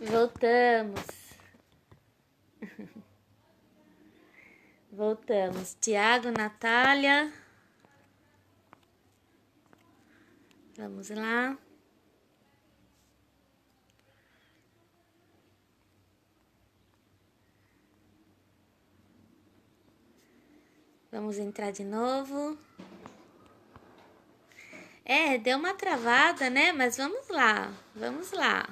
Voltamos. Voltamos. Tiago, Natália. Vamos lá. Vamos entrar de novo. Deu uma travada, né? Mas vamos lá. Vamos lá.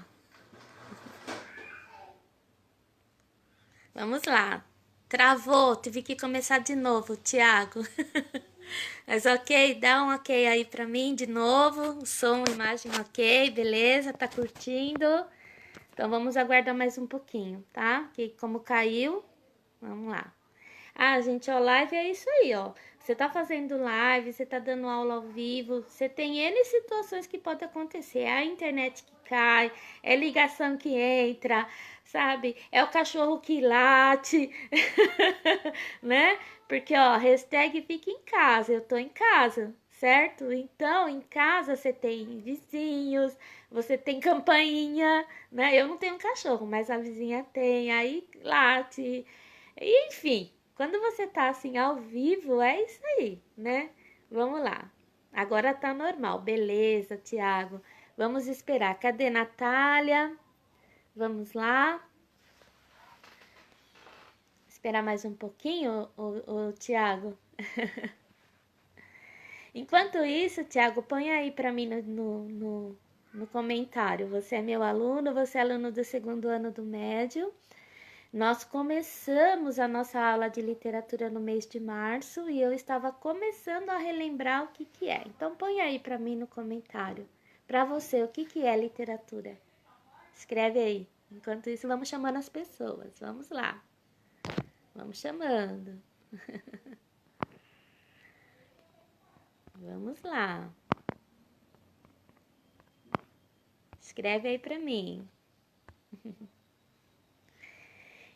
Vamos lá. Travou, tive que começar de novo, Tiago. Mas ok, dá um ok aí pra mim de novo. Som, imagem ok, beleza? Tá curtindo? Então vamos aguardar mais um pouquinho, tá? Que como caiu, vamos lá. Ah, gente, ó, live é isso aí, ó. Você tá fazendo live, você tá dando aula ao vivo, você tem N situações que podem acontecer. É a internet que cai, é ligação que entra, sabe? É o cachorro que late, né? Porque, ó, hashtag fica em casa, eu tô em casa, certo? Então, em casa você tem vizinhos, você tem campainha, né? Eu não tenho cachorro, mas a vizinha tem, aí late, enfim. Quando você tá assim ao vivo, é isso aí, né? Vamos lá. Agora tá normal. Beleza, Tiago. Vamos esperar. Cadê Natália? Vamos lá. Esperar mais um pouquinho, o Tiago. Enquanto isso, Tiago, põe aí para mim no comentário. Você é meu aluno, você é aluno do segundo ano do médio. Nós começamos a nossa aula de literatura no mês de março e eu estava começando a relembrar o que é. Então põe aí para mim no comentário. Para você, o que é literatura? Escreve aí. Enquanto isso, vamos chamando as pessoas. Vamos lá. Vamos chamando. Vamos lá. Escreve aí para mim.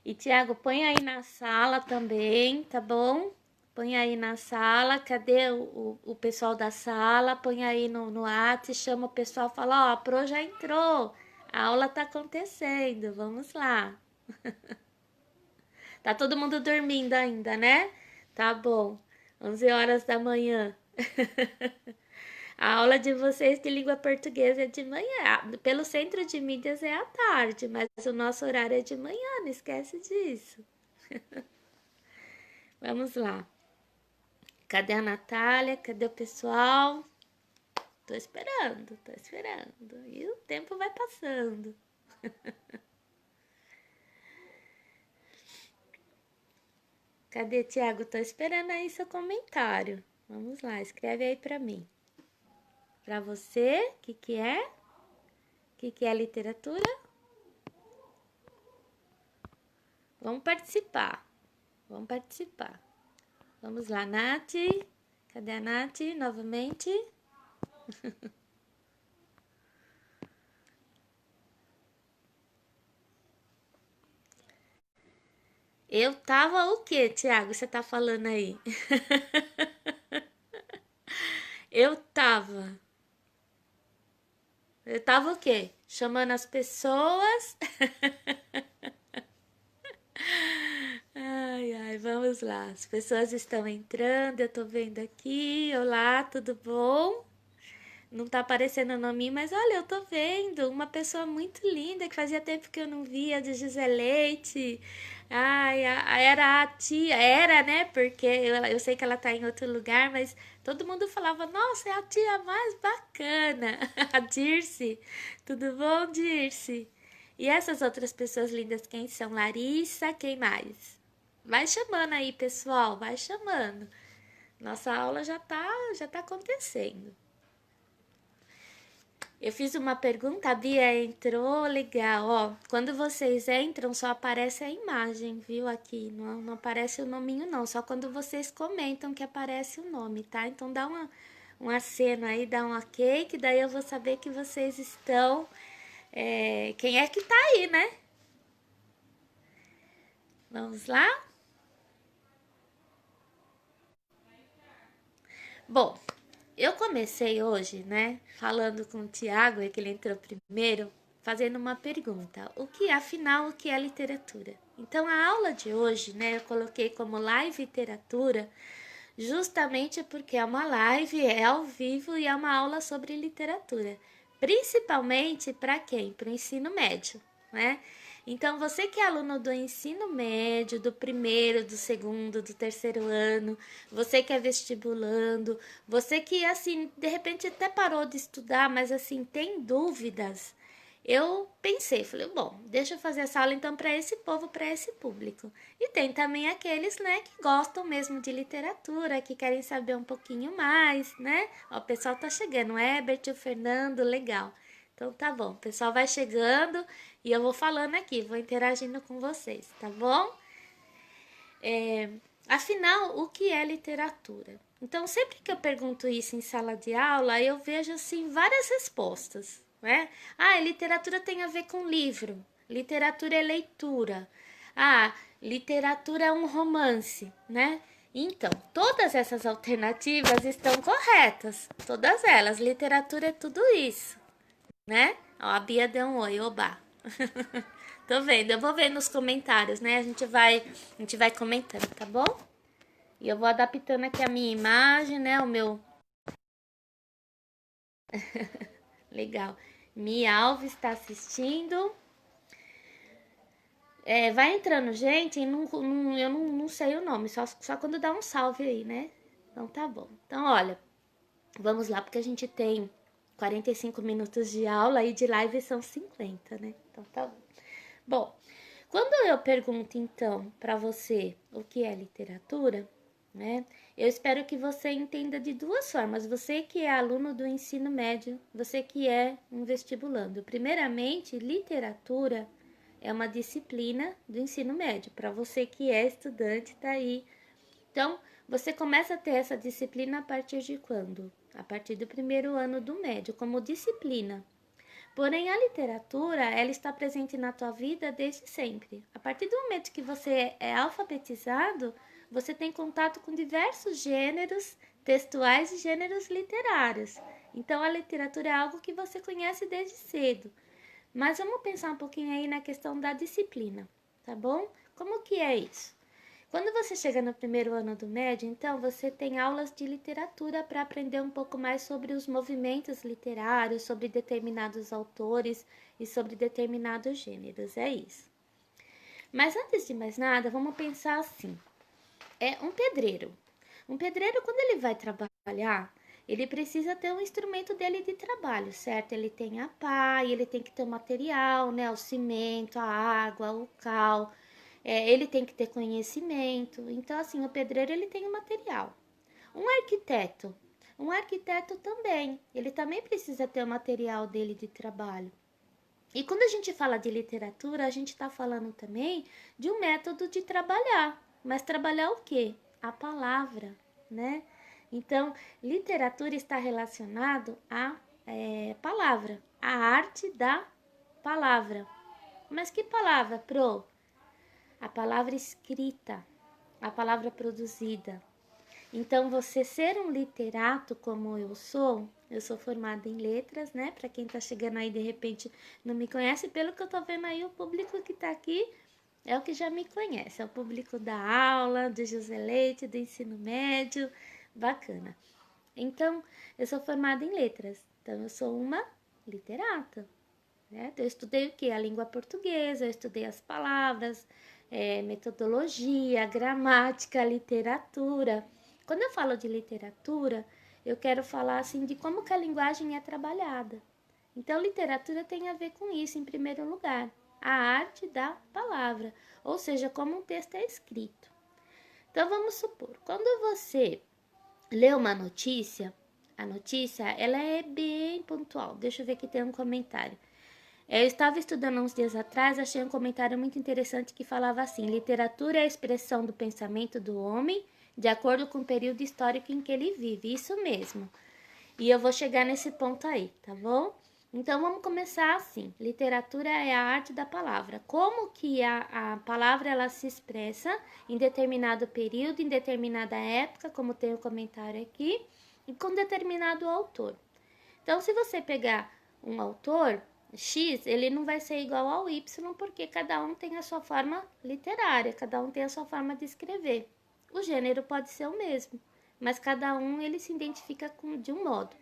E Tiago, põe aí na sala também, tá bom? Põe aí na sala, cadê o pessoal da sala? Põe aí no WhatsApp, chama o pessoal, fala, ó, a Pro já entrou, a aula tá acontecendo, vamos lá. Tá todo mundo dormindo ainda, né? Tá bom, 11 horas da manhã. A aula de vocês de língua portuguesa é de manhã, pelo centro de mídias é à tarde, mas o nosso horário é de manhã, não esquece disso. Vamos lá. Cadê a Natália? Cadê o pessoal? Tô esperando, tô esperando. E o tempo vai passando. Cadê, Tiago? Tô esperando aí seu comentário. Vamos lá, escreve aí pra mim. Pra você, o que é? O que é literatura? Vamos participar. Vamos participar. Vamos lá, Nath. Cadê a Nath? Novamente. Eu tava o quê, Tiago? Você tá falando aí? Eu tava. Eu tava o quê? Chamando as pessoas. Ai, ai, vamos lá. As pessoas estão entrando, eu tô vendo aqui. Olá, tudo bom? Não tá aparecendo o nome, mas olha, eu tô vendo uma pessoa muito linda que fazia tempo que eu não via, de Giseleite. Ai, era a tia, era, né? Porque eu sei que ela tá em outro lugar, mas todo mundo falava, nossa, é a tia mais bacana, a Dirce. Tudo bom, Dirce? E essas outras pessoas lindas, quem são? Larissa, quem mais? Vai chamando aí, pessoal, vai chamando. Nossa aula já tá acontecendo. Eu fiz uma pergunta, a Bia entrou, legal, ó. Quando vocês entram, só aparece a imagem, viu? Aqui, não aparece o nominho, não. Só quando vocês comentam que aparece o nome, tá? Então dá um aceno aí, dá um ok, que daí eu vou saber que vocês estão. Quem é que tá aí, né? Vamos lá? Bom, eu comecei hoje, né, falando com o Tiago, que ele entrou primeiro, fazendo uma pergunta. Afinal, o que é literatura? Então, a aula de hoje, né, eu coloquei como live literatura, justamente porque é uma live, é ao vivo e é uma aula sobre literatura. Principalmente para quem? Para o ensino médio, né? Então, você que é aluno do ensino médio, do primeiro, do segundo, do terceiro ano, você que é vestibulando, você que, assim, de repente até parou de estudar, mas, assim, tem dúvidas, eu pensei, falei, bom, deixa eu fazer essa aula então para esse povo, para esse público. E tem também aqueles, né, que gostam mesmo de literatura, que querem saber um pouquinho mais, né? Ó, o pessoal tá chegando, o Herbert, o Fernando, legal. Então tá bom, o pessoal vai chegando e eu vou falando aqui, vou interagindo com vocês, tá bom? Afinal, o que é literatura? Então, sempre que eu pergunto isso em sala de aula, eu vejo assim várias respostas, né? Ah, literatura tem a ver com livro. Literatura é leitura. Ah, literatura é um romance, né? Então, todas essas alternativas estão corretas. Todas elas. Literatura é tudo isso, né? Ó, a Bia deu um oi, oba. Tô vendo, eu vou ver nos comentários, né? A gente vai comentando, tá bom? E eu vou adaptando aqui a minha imagem, né? O meu. Legal. Mia Alves está assistindo. Vai entrando, gente. Eu não sei o nome, só quando dá um salve aí, né? Então tá bom. Então, olha, vamos lá, porque a gente tem 45 minutos de aula e de live são 50, né? Então tá bom. Bom, quando eu pergunto então para você o que é literatura, né? Eu espero que você entenda de duas formas. Você que é aluno do ensino médio, você que é um vestibulando. Primeiramente, literatura é uma disciplina do ensino médio. Para você que é estudante, tá aí. Então, você começa a ter essa disciplina a partir de quando? A partir do primeiro ano do médio, como disciplina. Porém, a literatura, ela está presente na tua vida desde sempre. A partir do momento que você é alfabetizado, você tem contato com diversos gêneros textuais e gêneros literários. Então, a literatura é algo que você conhece desde cedo. Mas vamos pensar um pouquinho aí na questão da disciplina, tá bom? Como que é isso? Quando você chega no primeiro ano do médio, então você tem aulas de literatura para aprender um pouco mais sobre os movimentos literários, sobre determinados autores e sobre determinados gêneros. É isso. Mas antes de mais nada, vamos pensar assim: é um pedreiro. Um pedreiro, quando ele vai trabalhar, ele precisa ter um instrumento dele de trabalho, certo? Ele tem a pá, ele tem que ter o material, né? O cimento, a água, o cal. Ele tem que ter conhecimento. Então, assim, o pedreiro, ele tem o material. Um arquiteto também. Ele também precisa ter o material dele de trabalho. E quando a gente fala de literatura, a gente está falando também de um método de trabalhar. Mas trabalhar o quê? A palavra, né? Então, literatura está relacionado à palavra, à arte da palavra. Mas que palavra, Pro? A palavra escrita, a palavra produzida. Então, você ser um literato como eu sou formada em letras, né? Para quem tá chegando aí de repente não me conhece, pelo que eu tô vendo aí, o público que tá aqui é o que já me conhece, é o público da aula, do José Leite, do ensino médio, bacana. Então, eu sou formada em letras, então eu sou uma literata, né? Eu estudei o que? A língua portuguesa, eu estudei as palavras, metodologia, gramática, literatura. Quando eu falo de literatura, eu quero falar assim de como que a linguagem é trabalhada. Então, literatura tem a ver com isso, em primeiro lugar, a arte da palavra, ou seja, como um texto é escrito. Então, vamos supor, quando você lê uma notícia, a notícia ela é bem pontual. Deixa eu ver que tem um comentário. Eu estava estudando uns dias atrás, achei um comentário muito interessante que falava assim: literatura é a expressão do pensamento do homem de acordo com o período histórico em que ele vive. Isso mesmo. E eu vou chegar nesse ponto aí, tá bom? Então vamos começar assim. Literatura é a arte da palavra. Como que a palavra ela se expressa em determinado período, em determinada época, como tem o comentário aqui, e com determinado autor. Então, se você pegar um autor, X, ele não vai ser igual ao Y, porque cada um tem a sua forma literária, cada um tem a sua forma de escrever. O gênero pode ser o mesmo, mas cada um ele se identifica de um modo.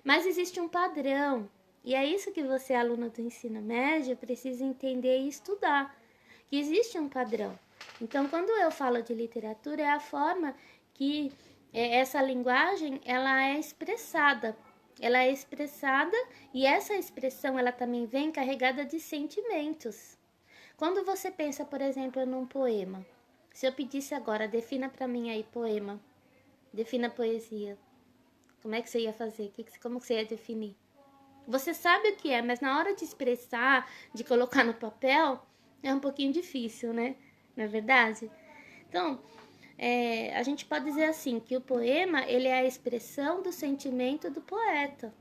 Mas existe um padrão, e é isso que você, aluno do ensino médio, precisa entender e estudar, que existe um padrão. Então, quando eu falo de literatura, é a forma que essa linguagem ela é expressada. Ela é expressada e essa expressão ela também vem carregada de sentimentos. Quando você pensa, por exemplo, num poema, se eu pedisse agora, defina para mim aí poema, defina poesia, como é que você ia fazer? Como você ia definir? Você sabe o que é, mas na hora de expressar, de colocar no papel, é um pouquinho difícil, né? Não é verdade? Então, a gente pode dizer assim, que o poema ele é a expressão do sentimento do poeta.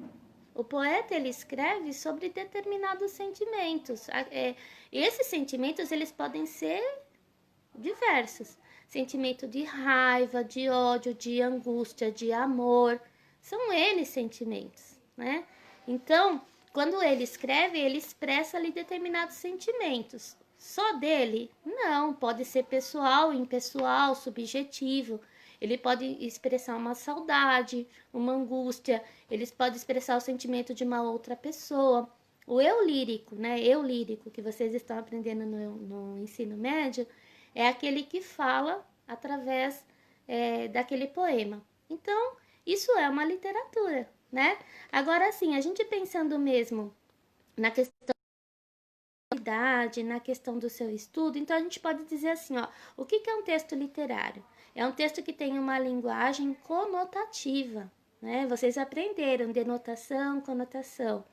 O poeta ele escreve sobre determinados sentimentos. Esses sentimentos eles podem ser diversos. Sentimento de raiva, de ódio, de angústia, de amor. São eles sentimentos, né? Então, quando ele escreve, ele expressa ali determinados sentimentos. Só dele? Não, pode ser pessoal, impessoal, subjetivo. Ele pode expressar uma saudade, uma angústia, eles podem expressar o sentimento de uma outra pessoa. O eu lírico, né? Eu lírico, que vocês estão aprendendo no ensino médio, é aquele que fala através daquele poema. Então, isso é uma literatura, né? Agora, sim, a gente pensando mesmo na questão da idade, na questão do seu estudo, então a gente pode dizer assim, ó, o que é um texto literário? É um texto que tem uma linguagem conotativa, né? Vocês aprenderam denotação, conotação.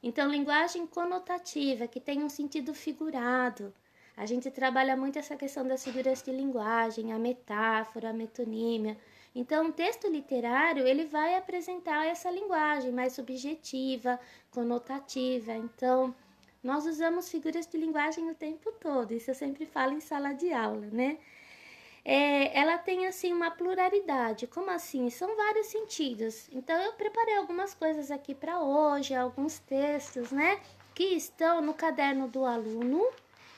Então, linguagem conotativa, que tem um sentido figurado. A gente trabalha muito essa questão das figuras de linguagem, a metáfora, a metonímia. Então, o texto literário, ele vai apresentar essa linguagem mais subjetiva, conotativa. Então, nós usamos figuras de linguagem o tempo todo. Isso eu sempre falo em sala de aula, né? Ela tem assim uma pluralidade. Como assim? São vários sentidos. Então eu preparei algumas coisas aqui para hoje, alguns textos, né, que estão no caderno do aluno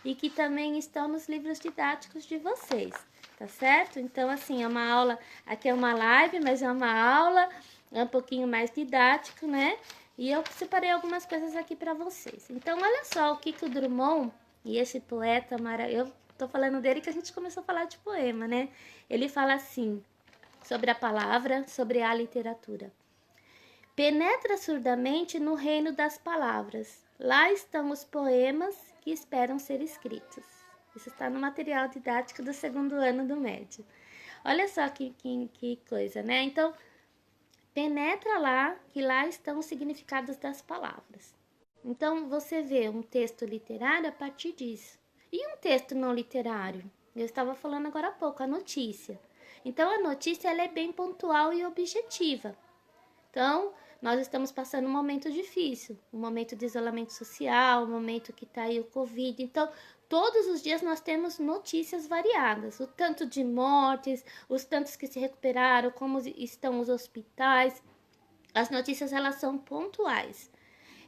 e que também estão nos livros didáticos de vocês, tá certo? Então assim, é uma aula, aqui é uma live, mas é uma aula, é um pouquinho mais didático, né? E eu separei algumas coisas aqui para vocês. Então olha só o que o Drummond e esse poeta maravilhoso, tô falando dele que a gente começou a falar de poema, né? Ele fala assim, sobre a palavra, sobre a literatura. Penetra surdamente no reino das palavras. Lá estão os poemas que esperam ser escritos. Isso está no material didático do segundo ano do médio. Olha só que coisa, né? Então, penetra lá, que lá estão os significados das palavras. Então, você vê um texto literário a partir disso. E um texto não literário? Eu estava falando agora há pouco, a notícia. Então, a notícia ela é bem pontual e objetiva. Então, nós estamos passando um momento difícil, um momento de isolamento social, um momento que está aí o Covid. Então, todos os dias nós temos notícias variadas. O tanto de mortes, os tantos que se recuperaram, como estão os hospitais. As notícias, elas são pontuais.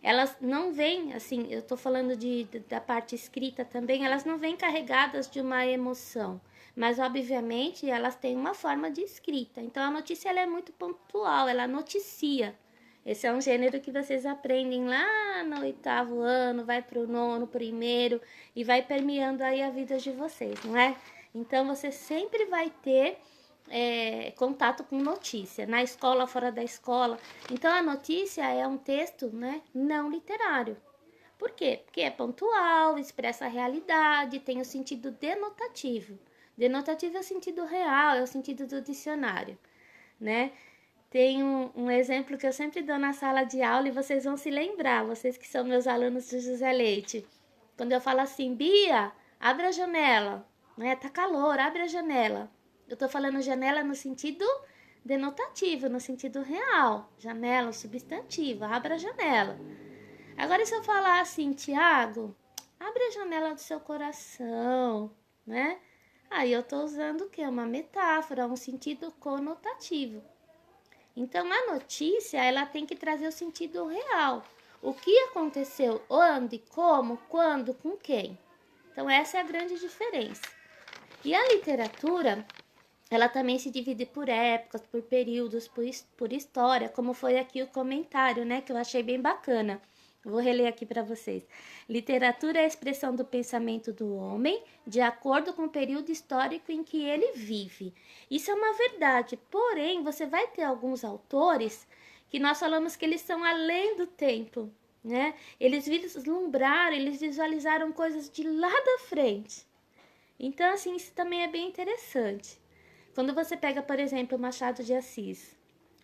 Elas não vêm, assim, eu tô falando da parte escrita também, elas não vêm carregadas de uma emoção, mas obviamente elas têm uma forma de escrita. Então a notícia ela é muito pontual, ela noticia. Esse é um gênero que vocês aprendem lá no 8º ano, vai pro 9º, primeiro e vai permeando aí a vida de vocês, não é? Então você sempre vai ter contato com notícia, na escola, fora da escola. Então, a notícia é um texto, né, não literário. Por quê? Porque é pontual, expressa a realidade, tem o sentido denotativo. Denotativo é o sentido real, é o sentido do dicionário, né? Tem um exemplo que eu sempre dou na sala de aula e vocês vão se lembrar, vocês que são meus alunos do José Leite. Quando eu falo assim, Bia, abre a janela, né? Tá calor, abre a janela. Eu tô falando janela no sentido denotativo, no sentido real. Janela, substantivo, abra a janela. Agora, se eu falar assim, Tiago, abre a janela do seu coração, né? Aí eu tô usando o quê? Uma metáfora, um sentido conotativo. Então, a notícia, ela tem que trazer o sentido real. o que aconteceu, onde, como, quando, com quem. Então essa é a grande diferença. E a literatura, ela também se divide por épocas, por períodos, por história, como foi aqui o comentário, né, que eu achei bem bacana. Vou reler aqui para vocês. Literatura é a expressão do pensamento do homem de acordo com o período histórico em que ele vive. Isso é uma verdade, porém, você vai ter alguns autores que nós falamos que eles são além do tempo, né? Eles vislumbraram, eles visualizaram coisas de lá da frente. Então, assim, isso também é bem interessante. Quando você pega, por exemplo, Machado de Assis,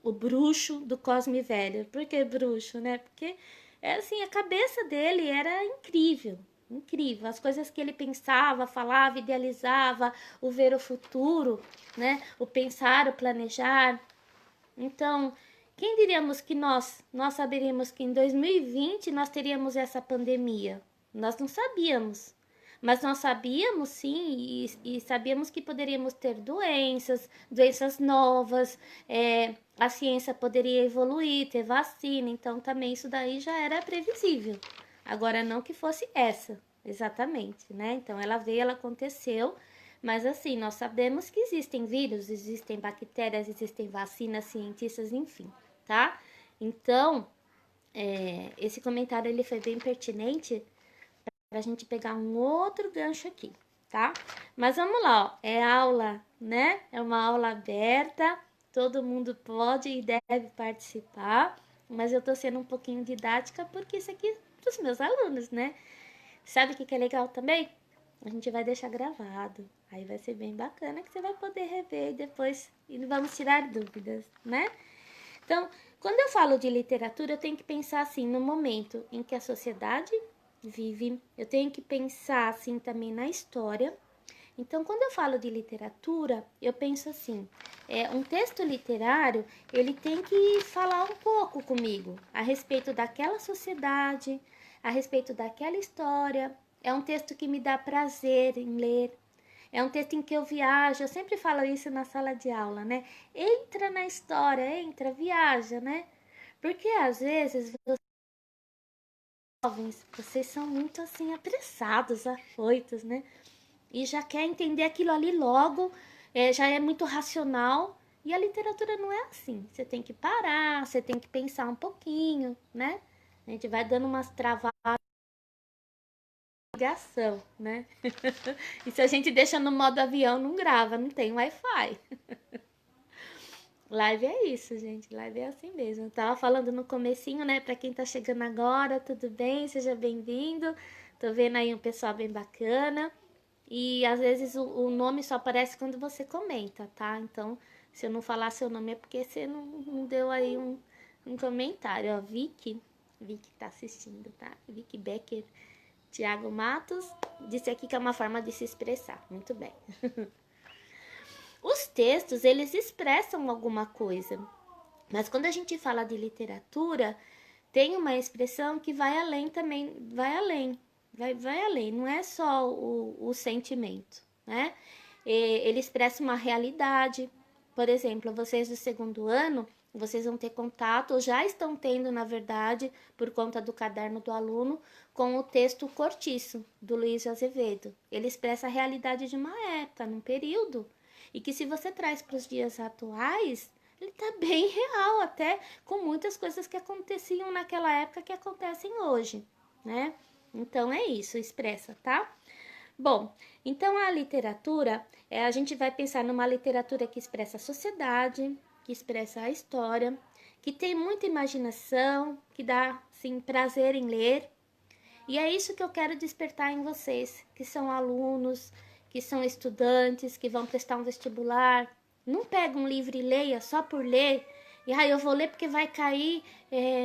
o bruxo do Cosme Velho. Por que bruxo, né? Porque é assim, a cabeça dele era incrível, incrível. As coisas que ele pensava, falava, idealizava, o ver o futuro, né? O pensar, o planejar. Então, quem diríamos que nós saberíamos que em 2020 nós teríamos essa pandemia? Nós não sabíamos. Mas nós sabíamos sim, e sabíamos que poderíamos ter doenças novas, a ciência poderia evoluir, ter vacina, então também isso daí já era previsível. Agora, não que fosse essa, exatamente, né? Então, ela veio, ela aconteceu, mas assim, nós sabemos que existem vírus, existem bactérias, existem vacinas, cientistas, enfim, tá? Então, esse comentário ele foi bem pertinente para a gente pegar um outro gancho aqui, tá? Mas vamos lá, ó. É aula, né? É uma aula aberta, todo mundo pode e deve participar, mas eu tô sendo um pouquinho didática porque isso aqui é dos meus alunos, né? Sabe o que é legal também? A gente vai deixar gravado, aí vai ser bem bacana que você vai poder rever depois e vamos tirar dúvidas, né? Então, quando eu falo de literatura, eu tenho que pensar assim no momento em que a sociedade vive, eu tenho que pensar assim também na história. Então, quando eu falo de literatura, eu penso assim, um texto literário, ele tem que falar um pouco comigo a respeito daquela sociedade, a respeito daquela história. É um texto que me dá prazer em ler. É um texto em que eu viajo, eu sempre falo isso na sala de aula, né? Entra na história, entra, viaja, né? Porque às vezes jovens, vocês são muito assim apressados, afoitos, né? E já quer entender aquilo ali logo, já é muito racional. E a literatura não é assim. Você tem que parar, você tem que pensar um pouquinho, né? A gente vai dando umas travadas de ação, né? E se a gente deixa no modo avião, não grava, não tem Wi-Fi. Live é isso, gente. Live é assim mesmo. Eu tava falando no comecinho, né? Pra quem tá chegando agora, tudo bem? Seja bem-vindo. Tô vendo aí um pessoal bem bacana. E às vezes o nome só aparece quando você comenta, tá? Então, se eu não falar seu nome é porque você não deu aí um comentário. Ó, Vicky tá assistindo, tá? Vicky Becker, Tiago Matos, disse aqui que é uma forma de se expressar. Muito bem. Os textos, eles expressam alguma coisa. Mas quando a gente fala de literatura, tem uma expressão que vai além também, vai além, não é só o sentimento, né? Ele expressa uma realidade. Por exemplo, vocês do segundo ano, vocês vão ter contato, ou já estão tendo, na verdade, por conta do caderno do aluno, com o texto Cortiço, do Luiz Azevedo. Ele expressa a realidade de uma época, num período, e que se você traz para os dias atuais, ele tá bem real, até com muitas coisas que aconteciam naquela época que acontecem hoje, né? Então é isso, expressa, tá? Bom, então a literatura, a gente vai pensar numa literatura que expressa a sociedade, que expressa a história, que tem muita imaginação, que dá, sim, prazer em ler. E é isso que eu quero despertar em vocês, que são alunos, que são estudantes, que vão prestar um vestibular. Não pega um livro e leia só por ler, e eu vou ler porque vai cair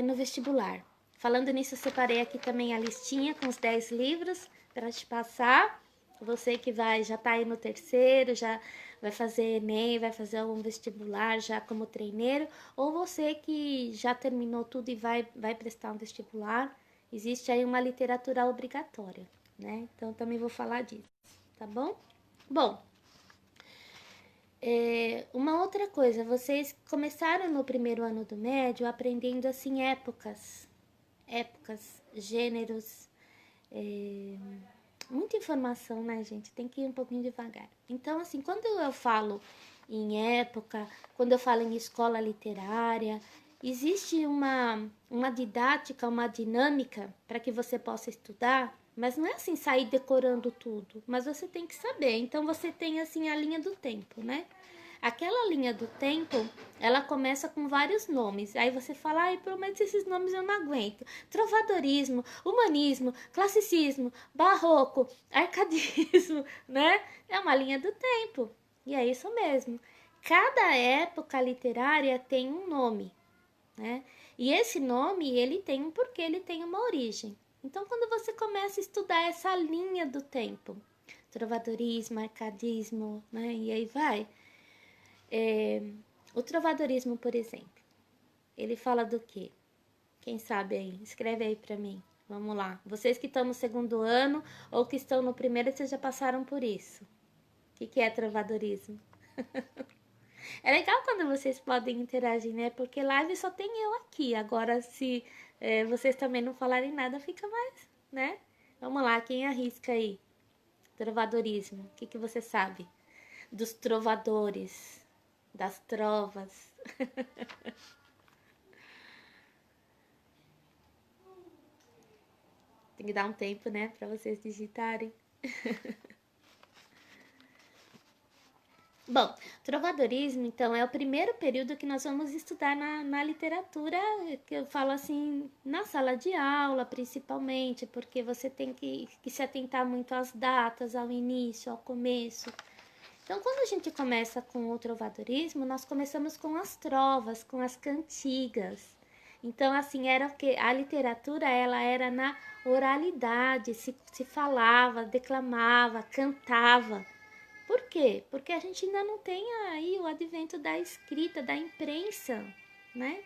no vestibular. Falando nisso, eu separei aqui também a listinha com os 10 livros para te passar. Você que já tá aí no terceiro, já vai fazer Enem, vai fazer algum vestibular já como treineiro, ou você que já terminou tudo e vai prestar um vestibular, existe aí uma literatura obrigatória, né? Então, também vou falar disso, tá bom? Bom, uma outra coisa, vocês começaram no primeiro ano do médio aprendendo, assim, épocas, épocas, gêneros, muita informação, né, gente? Tem que ir um pouquinho devagar. Então, assim, quando eu falo em época, quando eu falo em escola literária, existe uma didática, uma dinâmica para que você possa estudar, mas não é assim sair decorando tudo, mas você tem que saber. Então, você tem, assim, a linha do tempo, né? Aquela linha do tempo, ela começa com vários nomes. Aí você fala, ai, mas esses nomes eu não aguento. Trovadorismo, humanismo, classicismo, barroco, arcadismo, né? É uma linha do tempo. E é isso mesmo. Cada época literária tem um nome, né? E esse nome, ele tem um porquê, ele tem uma origem. Então, quando você começa a estudar essa linha do tempo, trovadorismo, arcadismo, né? E aí vai. O trovadorismo, por exemplo, ele fala do quê? Quem sabe aí? Escreve aí pra mim. Vamos lá. Vocês que estão no segundo ano ou que estão no primeiro, vocês já passaram por isso. O que é trovadorismo? É legal quando vocês podem interagir, né? Porque live só tem eu aqui. Agora, se vocês também não falarem nada, fica mais, né? Vamos lá, quem arrisca aí? Trovadorismo. O que você sabe? Dos trovadores, das trovas. Tem que dar um tempo, né, para vocês digitarem. Bom, trovadorismo, então, é o primeiro período que nós vamos estudar na literatura, que eu falo assim, na sala de aula, principalmente, porque você tem que se atentar muito às datas, ao início, ao começo. Então, quando a gente começa com o trovadorismo, nós começamos com as trovas, com as cantigas. Então, assim, era o que? A literatura, ela era na oralidade, se falava, declamava, cantava. Por quê? Porque a gente ainda não tem aí o advento da escrita, da imprensa, né?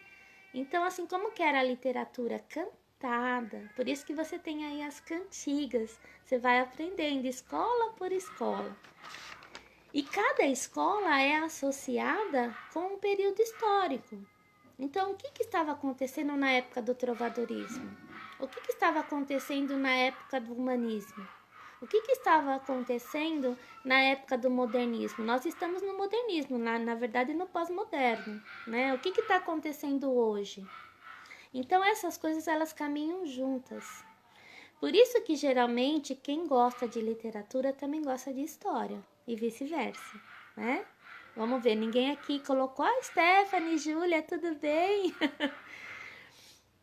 Então, assim, como que era a literatura cantada? Por isso que você tem aí as cantigas. Você vai aprendendo escola por escola. E cada escola é associada com um período histórico. Então, o que estava acontecendo na época do trovadorismo? O que estava acontecendo na época do humanismo? O que estava acontecendo na época do modernismo? Nós estamos no modernismo, na verdade no pós-moderno, né? O que está acontecendo hoje? Então essas coisas elas caminham juntas. Por isso que geralmente quem gosta de literatura também gosta de história e vice-versa, né? Vamos ver, ninguém aqui colocou, Stephanie, Júlia, tudo bem?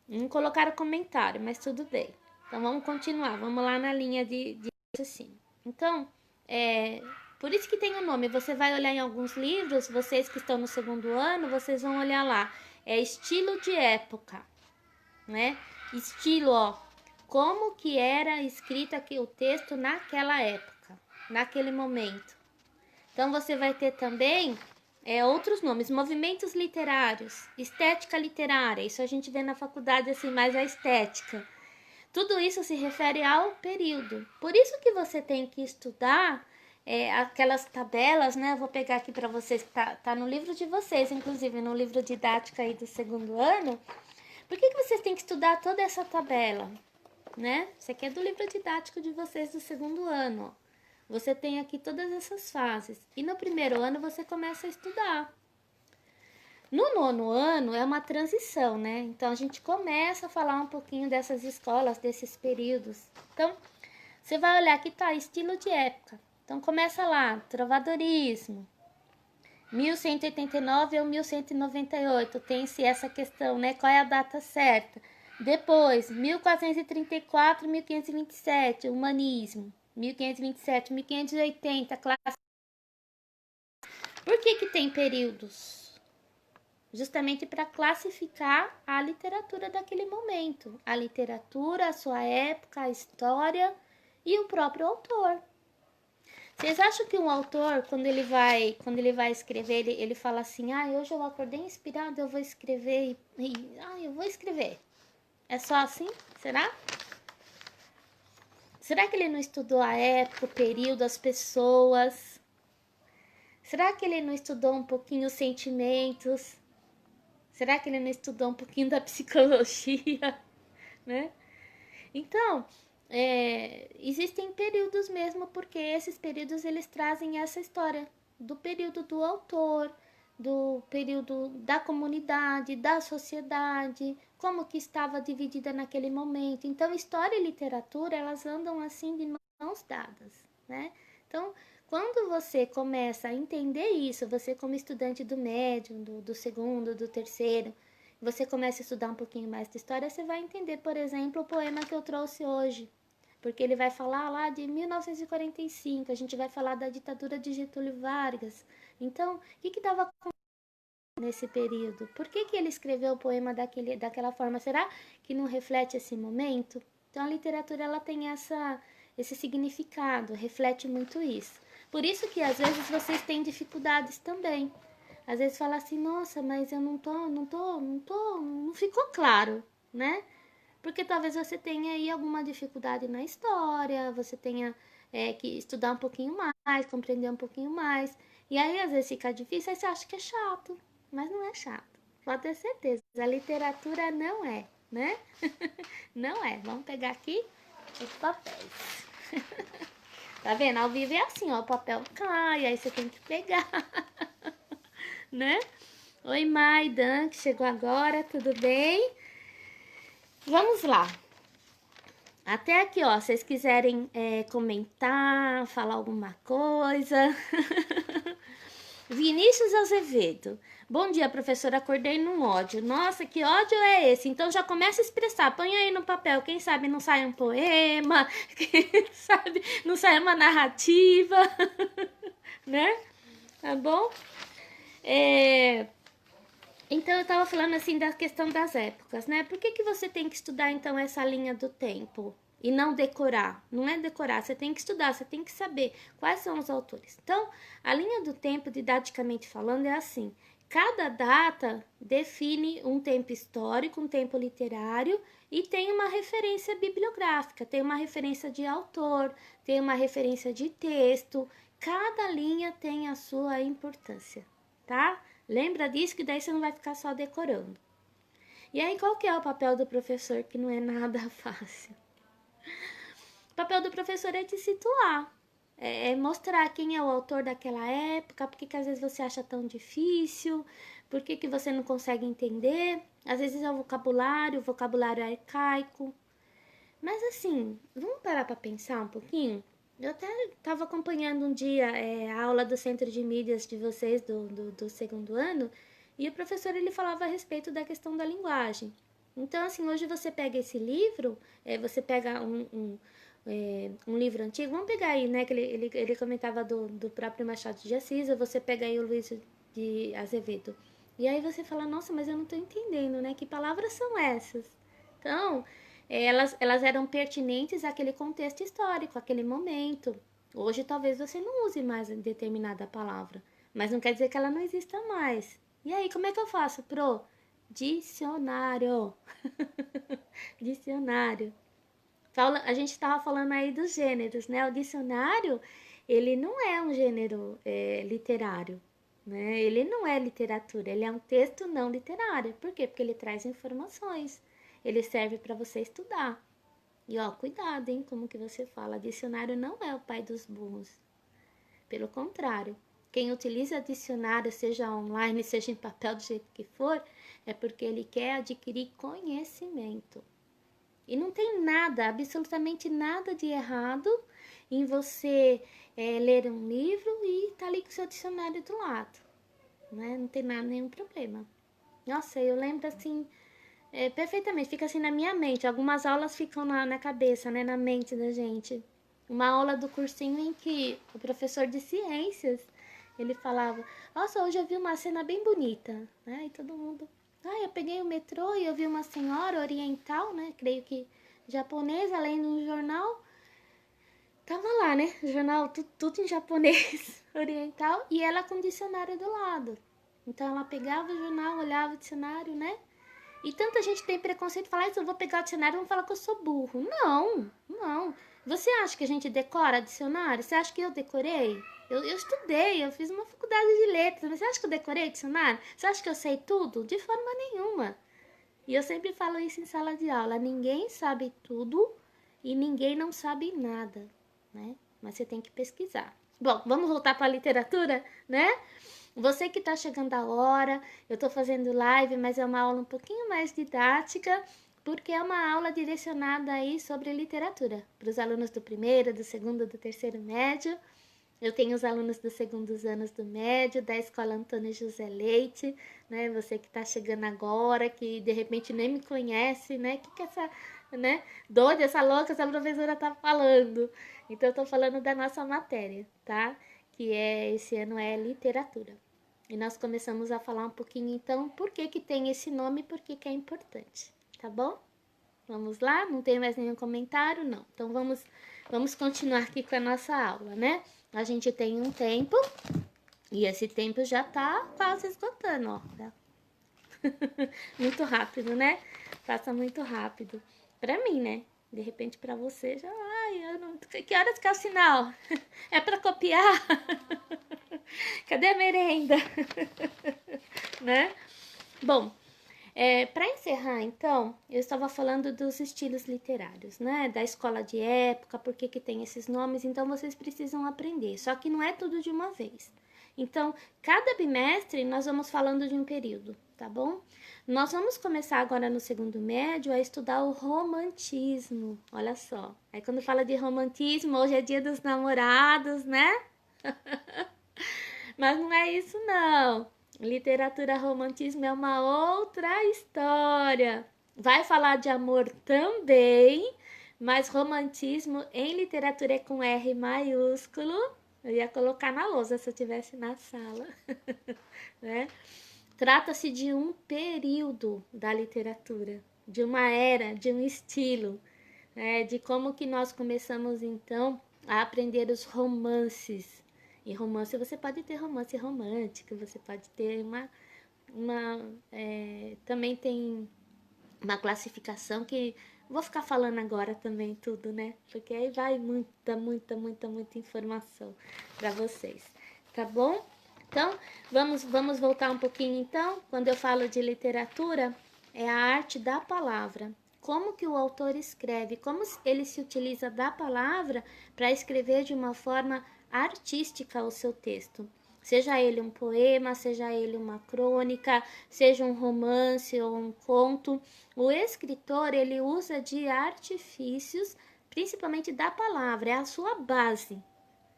Não colocaram comentário, mas tudo bem. Então vamos continuar, vamos lá na linha de raciocínio. Então, por isso que tem o nome. Você vai olhar em alguns livros, vocês que estão no segundo ano, vocês vão olhar lá. É estilo de época, né? Estilo, ó. Como que era escrito aqui o texto naquela época, naquele momento. Então, você vai ter também outros nomes, movimentos literários, estética literária, isso a gente vê na faculdade assim, mais a estética. Tudo isso se refere ao período. Por isso que você tem que estudar aquelas tabelas, né? Eu vou pegar aqui para vocês, tá no livro de vocês, inclusive no livro didático aí do segundo ano. Por que vocês têm que estudar toda essa tabela, né? Isso aqui é do livro didático de vocês do segundo ano, ó. Você tem aqui todas essas fases. E no primeiro ano você começa a estudar. No nono ano é uma transição, né? Então a gente começa a falar um pouquinho dessas escolas, desses períodos. Então, você vai olhar aqui, tá, estilo de época. Então começa lá, trovadorismo. 1189 ou 1198, tem-se essa questão, né? Qual é a data certa? Depois, 1434, 1527, humanismo. 1527, 1580, classe. Por que tem períodos? Justamente para classificar a literatura daquele momento. A literatura, a sua época, a história e o próprio autor. Vocês acham que um autor, quando ele vai escrever, ele fala assim, hoje eu acordei inspirado, eu vou escrever eu vou escrever. É só assim? Será? Será que ele não estudou a época, o período, as pessoas? Será que ele não estudou um pouquinho os sentimentos? Será que ele não estudou um pouquinho da psicologia? né? Então, existem períodos mesmo, porque esses períodos eles trazem essa história do período do autor, do período da comunidade, da sociedade, como que estava dividida naquele momento. Então, história e literatura, elas andam assim de mãos dadas, né? Então, quando você começa a entender isso, você como estudante do médio, do segundo, do terceiro, você começa a estudar um pouquinho mais de história, você vai entender, por exemplo, o poema que eu trouxe hoje, porque ele vai falar lá de 1945, a gente vai falar da ditadura de Getúlio Vargas. Então, o que estava acontecendo nesse período? Por que ele escreveu o poema daquela forma? Será que não reflete esse momento? Então, a literatura ela tem esse significado, reflete muito isso. Por isso que às vezes vocês têm dificuldades também. Às vezes fala assim, nossa, mas eu não ficou claro, né? Porque talvez você tenha aí alguma dificuldade na história, você tenha que estudar um pouquinho mais, compreender um pouquinho mais. E aí às vezes fica difícil, aí você acha que é chato, mas não é chato. Pode ter certeza, a literatura não é, né? Não é. Vamos pegar aqui os papéis. Tá vendo? Ao vivo é assim, ó, o papel cai, aí você tem que pegar, né? Oi, Maidan, que chegou agora, tudo bem? Vamos lá. Até aqui, ó, se vocês quiserem comentar, falar alguma coisa. Vinícius Azevedo. Bom dia, professora. Acordei num ódio. Nossa, que ódio é esse? Então já começa a expressar. Põe aí no papel. Quem sabe não sai um poema. Quem sabe não sai uma narrativa. Né? Tá bom? Então, eu tava falando assim da questão das épocas, né? Por que você tem que estudar, então, essa linha do tempo? E não decorar. Não é decorar, você tem que estudar, você tem que saber quais são os autores. Então, a linha do tempo, didaticamente falando, é assim. Cada data define um tempo histórico, um tempo literário e tem uma referência bibliográfica, tem uma referência de autor, tem uma referência de texto. Cada linha tem a sua importância, tá? Lembra disso que daí você não vai ficar só decorando. E aí, qual que é o papel do professor, que não é nada fácil? O papel do professor é te situar, é mostrar quem é o autor daquela época, por que às vezes você acha tão difícil, por que você não consegue entender. Às vezes é o vocabulário arcaico. Mas assim, vamos parar para pensar um pouquinho? Eu até estava acompanhando um dia a aula do Centro de Mídias de vocês do segundo ano, e o professor ele falava a respeito da questão da linguagem. Então, assim, hoje você pega esse livro, você pega um livro antigo, vamos pegar aí, né, que ele comentava do próprio Machado de Assis, ou você pega aí o Luiz de Azevedo. E aí você fala, nossa, mas eu não estou entendendo, né, que palavras são essas? Então, elas eram pertinentes àquele contexto histórico, àquele momento. Hoje talvez você não use mais determinada palavra, mas não quer dizer que ela não exista mais. E aí, como é que eu faço, pro? Dicionário. Dicionário. A gente estava falando aí dos gêneros, né? O dicionário, ele não é um gênero literário, né? Ele não é literatura, ele é um texto não literário. Por quê? Porque ele traz informações. Ele serve para você estudar. E ó, cuidado, hein, como que você fala. Dicionário não é o pai dos burros. Pelo contrário, quem utiliza dicionário, seja online, seja em papel, do jeito que for, é porque ele quer adquirir conhecimento. E não tem nada, absolutamente nada de errado em você ler um livro e tá ali com o seu dicionário do lado, né? Não tem nenhum problema. Nossa, eu lembro assim, perfeitamente, fica assim na minha mente. Algumas aulas ficam na cabeça, né? Na mente da gente. Uma aula do cursinho em que o professor de ciências, ele falava, nossa, hoje eu vi uma cena bem bonita, né? E todo mundo, eu peguei o metrô e eu vi uma senhora oriental, né? Creio que japonesa, lendo um jornal. Tava lá, né? Jornal tudo em japonês oriental e ela com o dicionário do lado. Então ela pegava o jornal, olhava o dicionário, né? E tanta gente tem preconceito de falar, eu vou pegar o dicionário e vão falar que eu sou burro. Não, não. Você acha que a gente decora dicionário? Você acha que eu decorei? Eu estudei, eu fiz uma faculdade de letras, mas você acha que eu decorei dicionário? Você acha que eu sei tudo? De forma nenhuma. E eu sempre falo isso em sala de aula, ninguém sabe tudo e ninguém não sabe nada, né? Mas você tem que pesquisar. Bom, vamos voltar para a literatura, né? Você que está chegando agora, eu estou fazendo live, mas é uma aula um pouquinho mais didática, porque é uma aula direcionada aí sobre literatura, para os alunos do primeiro, do segundo, do terceiro médio. Eu tenho os alunos dos segundos anos do médio, da Escola Antônio José Leite, né? Você que está chegando agora, que de repente nem me conhece, né? Que essa, né? Doida, essa louca, essa professora tá falando. Então, eu tô falando da nossa matéria, tá? Que esse ano é literatura. E nós começamos a falar um pouquinho, então, por que que tem esse nome e por que que é importante, tá bom? Vamos lá? Não tem mais nenhum comentário? Não. Então, vamos continuar aqui com a nossa aula, né? A gente tem um tempo e esse tempo já tá quase esgotando, ó. Muito rápido, né? Passa muito rápido. Pra mim, né? De repente pra você já... Ai, eu não... Que horas que é o sinal? É pra copiar? Cadê a merenda? Né? Bom, para encerrar, então, eu estava falando dos estilos literários, né? Da escola de época, por que que tem esses nomes, então vocês precisam aprender. Só que não é tudo de uma vez. Então, cada bimestre nós vamos falando de um período, tá bom? Nós vamos começar agora no segundo médio a estudar o romantismo, olha só. Aí quando fala de romantismo, hoje é dia dos namorados, né? Mas não é isso não. Literatura romantismo é uma outra história. Vai falar de amor também, mas romantismo em literatura é com R maiúsculo. Eu ia colocar na lousa se eu estivesse na sala, né? Trata-se de um período da literatura, de uma era, de um estilo, né? De como que nós começamos então a aprender os romances. E romance, você pode ter romance romântico, você pode ter também tem uma classificação que vou ficar falando agora também tudo, né? Porque aí vai muita informação para vocês, tá bom? Então, vamos voltar um pouquinho então. Quando eu falo de literatura, é a arte da palavra. Como que o autor escreve, como ele se utiliza da palavra para escrever de uma forma artística o seu texto. Seja ele um poema, seja ele uma crônica, seja um romance ou um conto, o escritor ele usa de artifícios, principalmente da palavra, é a sua base.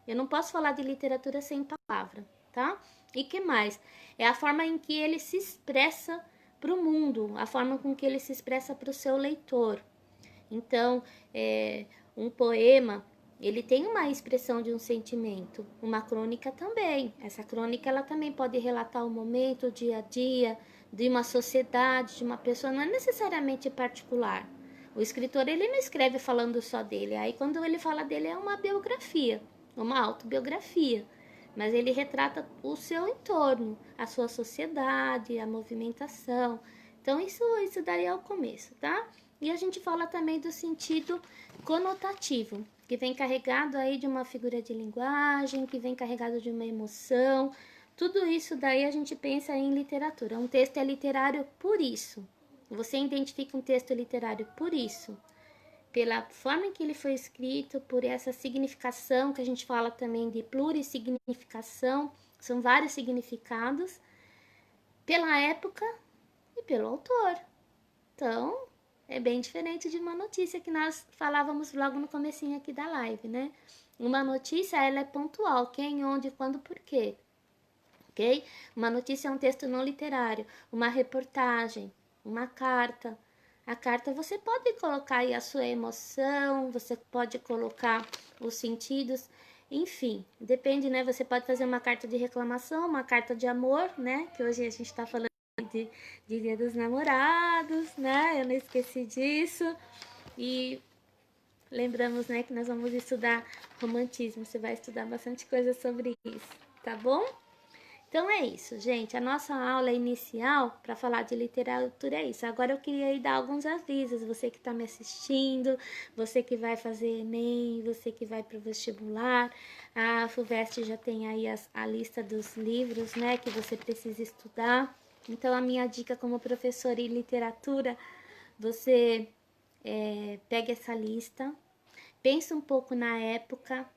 Eu não posso falar de literatura sem palavra, tá? E que mais? É a forma em que ele se expressa para o mundo, a forma com que ele se expressa para o seu leitor. Então, um poema, ele tem uma expressão de um sentimento, uma crônica também. Essa crônica, ela também pode relatar o momento, o dia a dia, de uma sociedade, de uma pessoa, não é necessariamente particular. O escritor, ele não escreve falando só dele, aí quando ele fala dele é uma biografia, uma autobiografia. Mas ele retrata o seu entorno, a sua sociedade, a movimentação. Então, isso daí é o começo, tá? E a gente fala também do sentido conotativo, que vem carregado aí de uma figura de linguagem, que vem carregado de uma emoção. Tudo isso daí a gente pensa em literatura. Um texto é literário por isso. Você identifica um texto literário por isso. Pela forma em que ele foi escrito, por essa significação, que a gente fala também de plurissignificação, são vários significados, pela época e pelo autor. Então, é bem diferente de uma notícia que nós falávamos logo no comecinho aqui da live, né? Uma notícia, ela é pontual, quem, onde, quando, por quê, ok? Uma notícia é um texto não literário, uma reportagem, uma carta. A carta você pode colocar aí a sua emoção, você pode colocar os sentidos, enfim, depende, né? Você pode fazer uma carta de reclamação, uma carta de amor, né? Que hoje a gente tá falando de Dia dos Namorados, né? Eu não esqueci disso. E lembramos, né, que nós vamos estudar romantismo. Você vai estudar bastante coisa sobre isso, tá bom? Então é isso, gente. A nossa aula inicial para falar de literatura é isso. Agora eu queria aí dar alguns avisos. Você que está me assistindo, você que vai fazer Enem, você que vai para o vestibular. A FUVEST já tem aí a lista dos livros, né, que você precisa estudar. Então, a minha dica como professora em literatura, você pegue essa lista, pensa um pouco na época,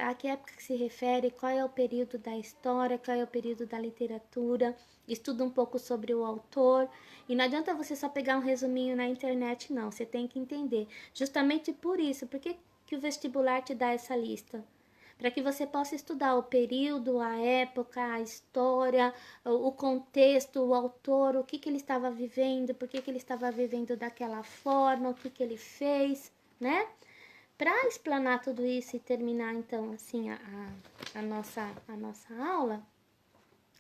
a que época que se refere, qual é o período da história, qual é o período da literatura, estuda um pouco sobre o autor, e não adianta você só pegar um resuminho na internet, não, você tem que entender. Justamente por isso, por que o vestibular te dá essa lista? Para que você possa estudar o período, a época, a história, o contexto, o autor, o que ele estava vivendo, por que ele estava vivendo daquela forma, o que ele fez, né? Para explanar tudo isso e terminar, então, assim, a nossa aula,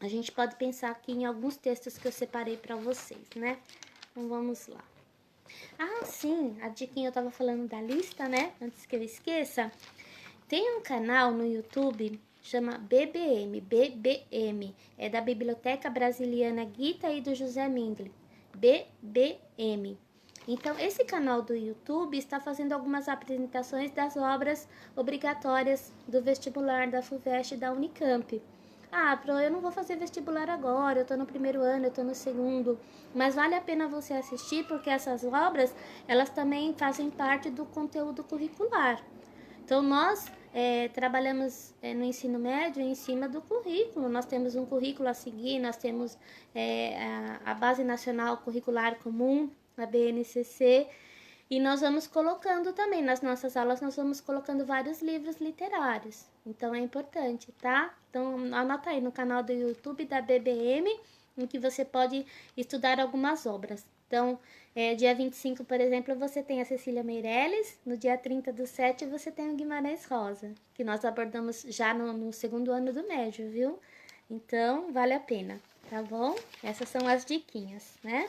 a gente pode pensar aqui em alguns textos que eu separei para vocês, né? Então, vamos lá. Ah, sim, a diquinha eu tava falando da lista, né? Antes que eu esqueça. Tem um canal no YouTube, chama BBM, é da Biblioteca Brasiliana Gita e do José Mindli, BBM. Então, esse canal do YouTube está fazendo algumas apresentações das obras obrigatórias do vestibular da FUVEST e da Unicamp. Ah, Pro, eu não vou fazer vestibular agora, eu tô no primeiro ano, eu tô no segundo. Mas vale a pena você assistir, porque essas obras, elas também fazem parte do conteúdo curricular. Então, nós trabalhamos no ensino médio em cima do currículo. Nós temos um currículo a seguir, nós temos a Base Nacional Curricular Comum, a BNCC, e nós vamos colocando também, nas nossas aulas, nós vamos colocando vários livros literários. Então, é importante, tá? Então, anota aí no canal do YouTube da BBM, em que você pode estudar algumas obras. Então, dia 25, por exemplo, você tem a Cecília Meirelles, no dia 30/7 você tem o Guimarães Rosa, que nós abordamos já no segundo ano do médio, viu? Então, vale a pena, tá bom? Essas são as diquinhas, né?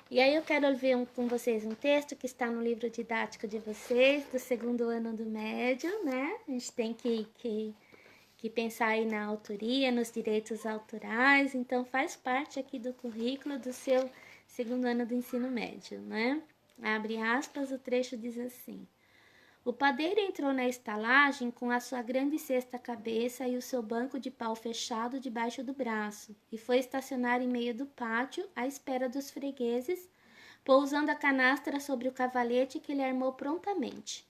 E aí eu quero ver com vocês um texto que está no livro didático de vocês, do segundo ano do médio, né? A gente tem que pensar aí na autoria, nos direitos autorais, então faz parte aqui do currículo do seu segundo ano do ensino médio, né? Abre aspas, o trecho diz assim: o padeiro entrou na estalagem com a sua grande cesta cabeça e o seu banco de pau fechado debaixo do braço, e foi estacionar em meio do pátio à espera dos fregueses, pousando a canastra sobre o cavalete que ele armou prontamente.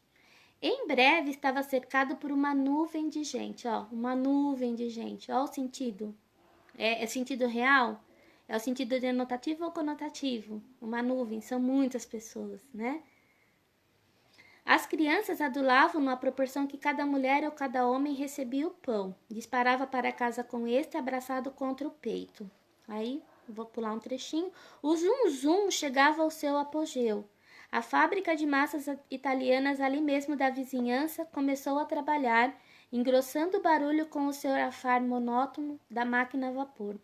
Em breve estava cercado por uma nuvem de gente, ó, uma nuvem de gente, ó o sentido. É sentido real? É o sentido denotativo ou conotativo? Uma nuvem, são muitas pessoas, né? As crianças adulavam-no à proporção que cada mulher ou cada homem recebia o pão. Disparava para casa com este abraçado contra o peito. Aí, vou pular um trechinho. O zum-zum chegava ao seu apogeu. A fábrica de massas italianas ali mesmo da vizinhança começou a trabalhar, engrossando o barulho com o seu afar monótono da máquina a vapor.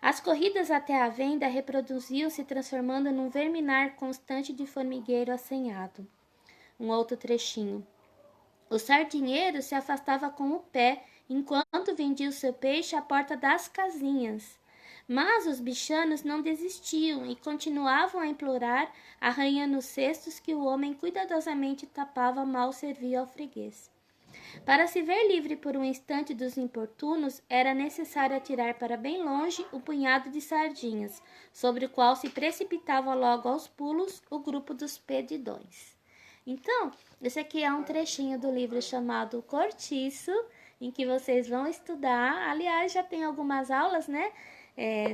As corridas até a venda reproduziam-se, transformando num verminar constante de formigueiro assanhado. Um outro trechinho. O sardinheiro se afastava com o pé, enquanto vendia o seu peixe à porta das casinhas. Mas os bichanos não desistiam e continuavam a implorar, arranhando os cestos que o homem cuidadosamente tapava mal servia ao freguês. Para se ver livre por um instante dos importunos, era necessário atirar para bem longe o punhado de sardinhas, sobre o qual se precipitava logo aos pulos o grupo dos pedidões. Então, esse aqui é um trechinho do livro chamado Cortiço, em que vocês vão estudar. Aliás, já tem algumas aulas, né,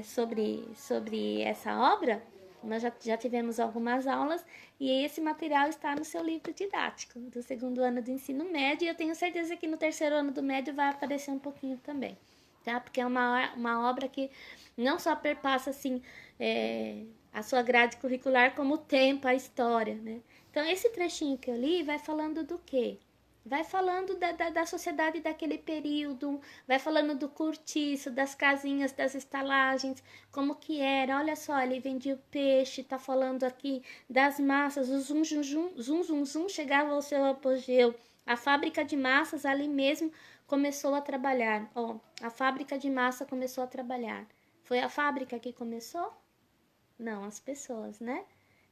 sobre essa obra. Nós já tivemos algumas aulas e esse material está no seu livro didático do segundo ano do ensino médio. E eu tenho certeza que no terceiro ano do médio vai aparecer um pouquinho também, tá? Porque é uma obra que não só perpassa assim a sua grade curricular, como o tempo, a história, né? Então, esse trechinho que eu li vai falando do quê? Vai falando da sociedade daquele período, vai falando do cortiço, das casinhas, das estalagens, como que era. Olha só, ele vendia o peixe, tá falando aqui das massas, o zum chegava ao seu apogeu. A fábrica de massas ali mesmo começou a trabalhar. Ó, a fábrica de massa começou a trabalhar. Foi a fábrica que começou? Não, as pessoas, né?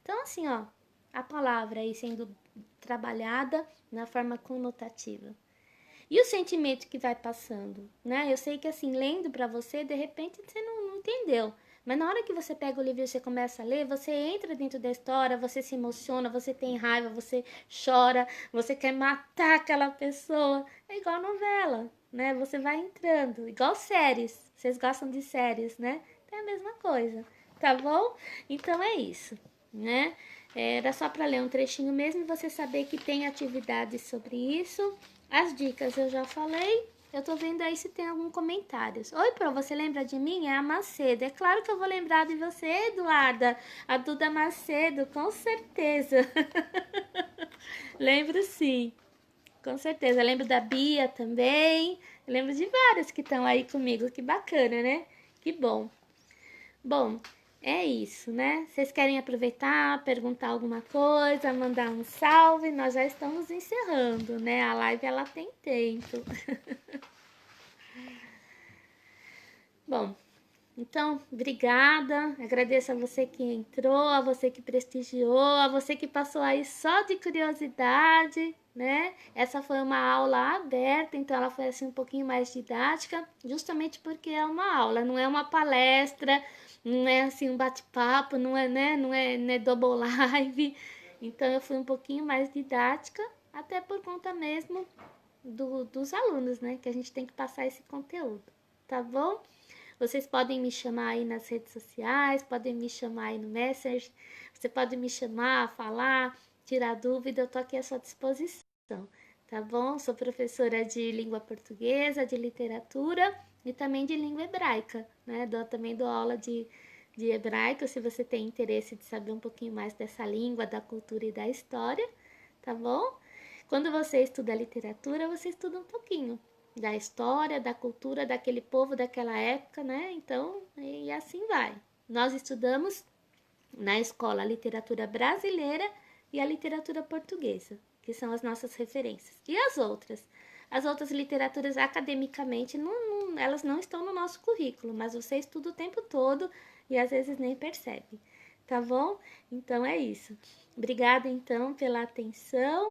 Então, assim, ó, a palavra aí sendo trabalhada na forma conotativa. E o sentimento que vai passando, né? Eu sei que assim, lendo para você, de repente você não entendeu. Mas na hora que você pega o livro e você começa a ler, você entra dentro da história, você se emociona, você tem raiva, você chora, você quer matar aquela pessoa. É igual novela, né? Você vai entrando, igual séries. Vocês gostam de séries, né? É a mesma coisa, tá bom? Então é isso, né? Era só para ler um trechinho mesmo e você saber que tem atividades sobre isso. As dicas eu já falei. Eu tô vendo aí se tem algum comentário. Oi, Pro, você lembra de mim? É a Macedo. É claro que eu vou lembrar de você, Eduarda. A Duda Macedo, com certeza. Lembro sim, com certeza. Eu lembro da Bia também. Eu lembro de várias que estão aí comigo. Que bacana, né? Que bom. Bom, é isso, né? Vocês querem aproveitar, perguntar alguma coisa, mandar um salve? Nós já estamos encerrando, né? A live ela tem tempo. Bom, então, obrigada. Agradeço a você que entrou, a você que prestigiou, a você que passou aí só de curiosidade, né? Essa foi uma aula aberta, então ela foi assim um pouquinho mais didática, justamente porque é uma aula, não é uma palestra, não é assim um bate-papo, não é, né? Não é double live. Então eu fui um pouquinho mais didática, até por conta mesmo dos alunos, né? Que a gente tem que passar esse conteúdo, tá bom? Vocês podem me chamar aí nas redes sociais, podem me chamar aí no Messenger, você pode me chamar, falar, tirar dúvida, eu tô aqui à sua disposição, tá bom? Sou professora de língua portuguesa, de literatura e também de língua hebraica, né? Também dou aula de hebraico, se você tem interesse de saber um pouquinho mais dessa língua, da cultura e da história, tá bom? Quando você estuda literatura, você estuda um pouquinho da história, da cultura daquele povo daquela época, né? Então, e assim vai. Nós estudamos na escola a literatura brasileira e a literatura portuguesa, que são as nossas referências. E as outras? As outras literaturas, academicamente, elas não estão no nosso currículo, mas você estuda o tempo todo e às vezes nem percebe, tá bom? Então é isso. Obrigada, então, pela atenção.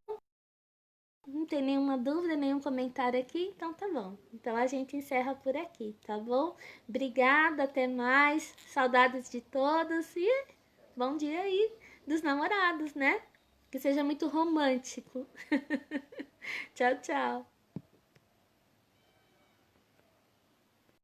Não tem nenhuma dúvida, nenhum comentário aqui? Então tá bom. Então a gente encerra por aqui, tá bom? Obrigada, até mais. Saudades de todos e bom dia aí dos namorados, né? Que seja muito romântico. Tchau, tchau.